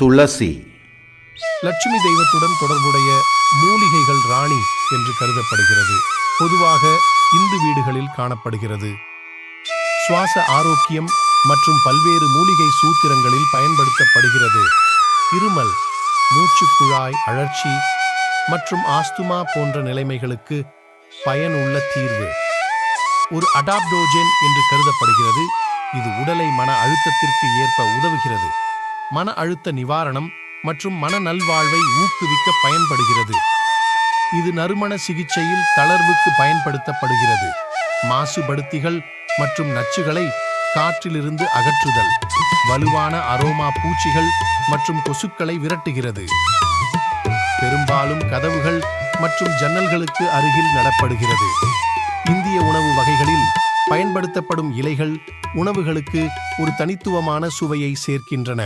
துளசி. லட்சுமி தெய்வத்துடன் தொடர்புடைய மூலிகைகள் ராணி என்று கருதப்படுகிறது. பொதுவாக இந்து வீடுகளில் காணப்படுகிறது. சுவாச ஆரோக்கியம் மற்றும் பல்வேறு மூலிகை சூத்திரங்களில் பயன்படுத்தப்படுகிறது. இருமல், மூச்சுக்குழாய் அழற்சி மற்றும் ஆஸ்துமா போன்ற நிலைமைகளுக்கு பயனுள்ள தீர்வு. ஒரு அடாப்டோஜன் என்று கருதப்படுகிறது. இது உடலை மன அழுத்தத்திற்கு ஏற்ப உதவுகிறது. மன அழுத்த நிவாரணம் மற்றும் மன நல்வாழ்வை ஊக்குவிக்க பயன்படுகிறது. இது நறுமண சிகிச்சையில் தளர்வுக்கு பயன்படுத்தப்படுகிறது. மாசுபடுத்திகள் மற்றும் நச்சுகளை காற்றிலிருந்து அகற்றுதல். வலுவான அரோமா பூச்சிகள் மற்றும் கொசுக்களை விரட்டுகிறது. பெரும்பாலும் கதவுகள் மற்றும் ஜன்னல்களுக்கு அருகில் நடப்படுகிறது. இந்திய உணவு வகைகளில் பயன்படுத்தப்படும் இலைகள் உணவுகளுக்கு ஒரு தனித்துவமான சுவையை சேர்க்கின்றன.